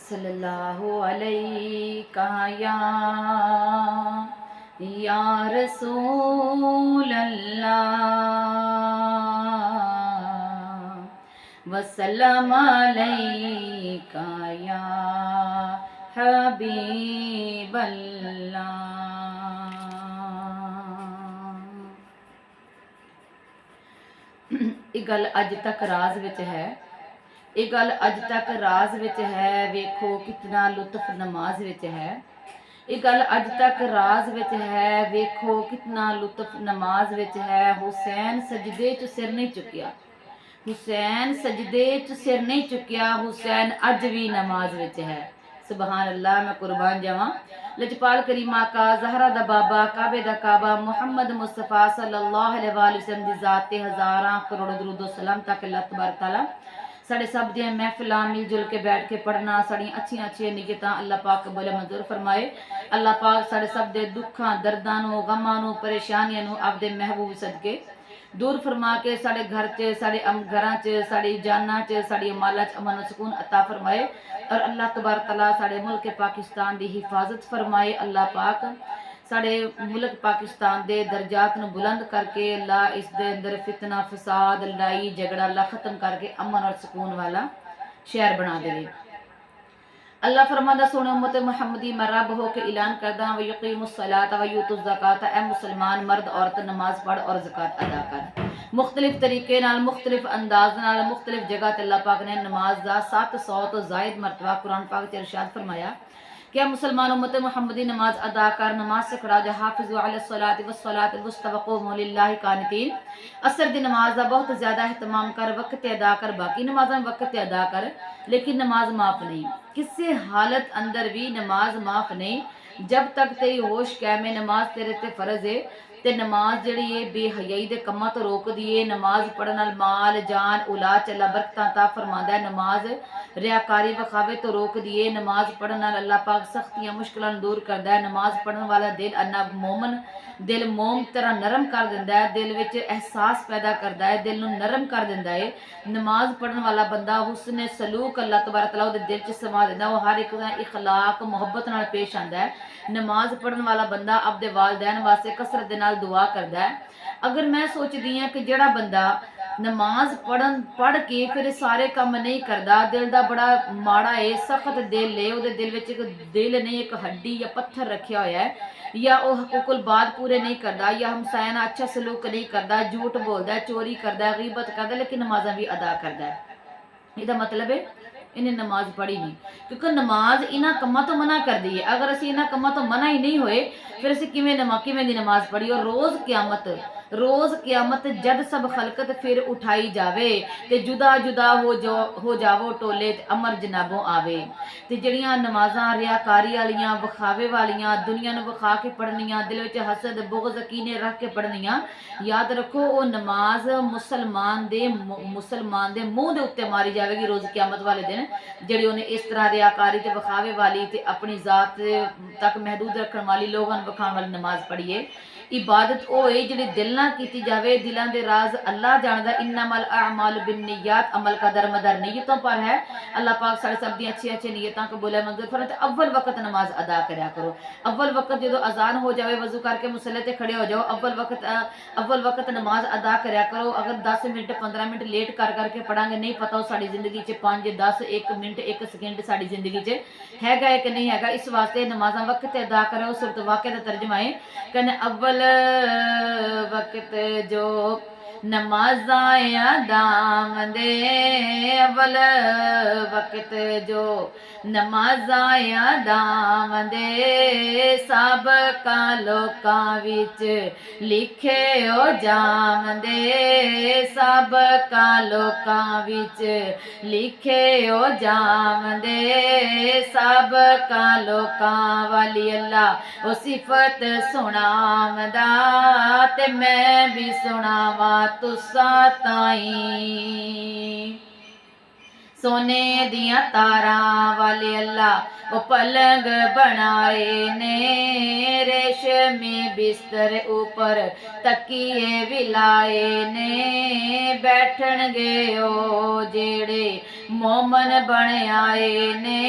सल्लल्लाहु अलैका या रसूल अल्लाह वसल्लम अलैका या हबीब अल्लाह। ਇਹ ਗੱਲ ਅੱਜ ਤੱਕ ਰਾਜ਼ ਵਿੱਚ ਹੈ। ਇਹ ਗੱਲ ਅੱਜ ਤੱਕ ਰਾਜ਼ ਵਿੱਚ ਹੈ। ਵੇਖੋ ਕਿਤਨਾ ਲੁਤਫ ਨਮਾਜ਼ ਵਿੱਚ ਹੈ। ਇਹ ਗੱਲ ਅੱਜ ਤੱਕ ਰਾਜ਼ ਵਿੱਚ ਹੈ। ਵੇਖੋ ਕਿਤਨਾ ਲੁਤਫ ਨਮਾਜ਼ ਵਿੱਚ ਹੈ। ਹੁਸੈਨ ਸਜਦੇ 'ਚ ਸਿਰ ਨਹੀਂ ਚੁੱਕਿਆ। ਹੁਸੈਨ ਸਜਦੇ 'ਚ ਸਿਰ ਨਹੀਂ ਚੁੱਕਿਆ। ਹੁਸੈਨ ਅੱਜ ਵੀ ਨਮਾਜ਼ ਵਿੱਚ ਹੈ। सुबहान अल्लाह। मैं कुर्बान जावा लजपाल करीमा का जहरा दा बाबा काबे दा काबा मुहम्मद मुस्तफ़ा सल्लल्लाहु अलैहि वसल्लम दी ज़ात ते हज़ारां करोड़ दरूद सलाम तक अल्लाह तबारक तआला साढ़े सब दियां महफिलां मिलजुल के बैठ के पढ़ना साड़ियां अच्छियां अच्छियां नियतां अल्लाह पाक कबूल मंजूर फरमाए। अल्लाह पाक साढ़े सब दे दुखां दर्दां नूं गमां नूं परेशानियां नूं आपदे महबूब सदके दूर फरमा के साढ़े घर च साढ़े घरां च साड़ी जाना च साड़ी माला च अमन सुकून अता फरमाए। और अल्लाह तबारक तआला साढ़े मुल्क पाकिस्तान की हिफाजत फरमाए। अल्लाह पाक साढ़े मुल्क पाकिस्तान के दर्जात नूं बुलंद करके अल्लाह इस दे अंदर फितना फसाद लड़ाई झगड़ा अल्लाह ख़त्म करके अमन और सुकून वाला शहर बना दे। अल्लाह फरमादा सुनो उम्मत मुहम्मदी मैं रब हो के ऐलान करदा व युकीमुस्सलात व यूतुज़ ज़कात। ए मुसलमान मर्द औरत नमाज पढ़ और ज़कात अदा कर। मुख्तलिफ तरीके नाल मुख्तलिफ अंदाज नाल मुख्तलिफ जगह ते अल्लाह पाक ने नमाज दा 700 तो ज़ायद मरतबा कुरान पाक च इरशाद फरमाया क्या मुसलमान उम्मत मुहम्मदी नमाज अदा कर नमाज से खड़ा जा हाफिज़ु अलस्सलाति वस्सलातिल वुस्ता वक़ूमू लिल्लाहि कानितीन। असर दी नमाज दा बहुत ज़्यादा एहतमाम कर वक्त अदा कर। बाकी नमाज़ां वक्त अदा कर लेकिन नमाज माफ़ नहीं। किसी हालत अंदर भी नमाज माफ़ नहीं जब तक तेरी होश कैम है। नमाज तेरे ते फ़र्ज है ते नमाज जड़ी है बेहयाई दे कम्मां तो रोक दिए। नमाज पढ़न नाल माल जान औलाद च अल्लाह बरकतां अता फरमांदा है। नमाज रियाकारी वखावे तो रोक दिए। नमाज पढ़न नाल अल्लाह पाक सख्तियां मुश्किलां दूर करदा है। नमाज पढ़न वाला दिल अन्ना मोमन दिल मोम तरह नरम कर दिंदा है। दिल विच एहसास पैदा करदा है। दिल नूं नरम कर दिंदा है। नमाज पढ़न वाला बंदा हुस्न सलूक अल्लाह तबारक तआला उहदे दिल च समा दिंदा। वो हर एक दा इखलाक मुहब्बत नाल पेश आंदा है। नमाज पढ़न वाला बंदा अपने वालदैन वास्ते कसरत दे नाल दुआ करदा है। अगर मैं सोचदी हां कि जेड़ा बंदा नमाज पढ़ के फिर सारे काम नहीं करता दिल दा बड़ा माड़ा है सख्त दिल है। उहदे दिल विच एक दिल नहीं एक हड्डी या पत्थर रखा होया है या वह हकूकुल बाद पूरे नहीं करता या हमसाया नाल अच्छा सलूक नहीं करता झूठ बोलता है चोरी करता है गीबत करता है लेकिन नमाज़ां भी अदा करता है। इसका मतलब है इन्हें नमाज पढ़ी नहीं क्योंकि नमाज इन्हां कम्मां तो मना कर दी है। अगर असीं इन्हां कम्मां तो मना ही नहीं होए फिर असीं किवें दी नमाज पढ़ी। और रोज़ क़यामत जद सब खलकत फिर उठाई जावे ते जुदा जुदा हो जावो टोले ते अमर जनाबों आवे। ते जड़ियां नमाज़ां रियाकारी वालियां विखावे वालियां दुनिया नूं विखा के पढ़नियां दिल विच हसद बुग़्ज़ कीने रख के पढ़नियां याद रखो वो नमाज मुसलमान दे मुंह दे उत्ते मारी जाएगी रोज़ क़यामत वाले दिन जिहड़ी उन्हें इस तरह रियाकारी ते विखावे वाली ते अपनी ज़ात तक महदूद रखने वाली लोगों विखाण वाली नमाज पढ़िए। इबादत होए जिहड़ी दिल नाल कीती जावे दिलां दे राज अल्लाह जानदा। इन्नमल अअमालु बिन्नियात अमल का दरमदार नीयतों पर है। अल्लाह पाक सारे सब दी अच्छी अच्छी नीयतां कबूल मंजूर फरमाए। अव्वल वक्त नमाज अदा करया करो। अव्वल वक्त जो अजान हो जाए वजू करके मुसल्ले ते खड़े हो जाओ। अव्वल वक्त नमाज अदा करया करो। अगर 10 मिनट 15 मिनट लेट कर करके पढ़ांगे नहीं पता हो साड़ी जिंदगी च 5 10 1 मिनट 1 सेकंड साड़ी जिंदगी च हैगा कि नहीं हैगा। इस वास्ते नमाज़ां वक्त अदा करो। सूरत वाक़िया दा तर्जमा है कहने अव्वल वक्त जो नमाज़ां अदा दे अव्वल वक्त जो नमाज़ां अदा दे सब का लोकां विच लिखे हो जावंदे सब का लोकां विच लिखे हो जावंदे सब का लोकां वाली अल्लाह ओ सिफत सुनावंदा ते मैं भी सुनावा तुसा ताईं। सोने दिया तारा वाले अल्लाह वो पलंग बनाए ने रेशमी बिस्तर ऊपर तकिए विलाए ने बैठन गए ओ जेड़े मोमन बन आए ने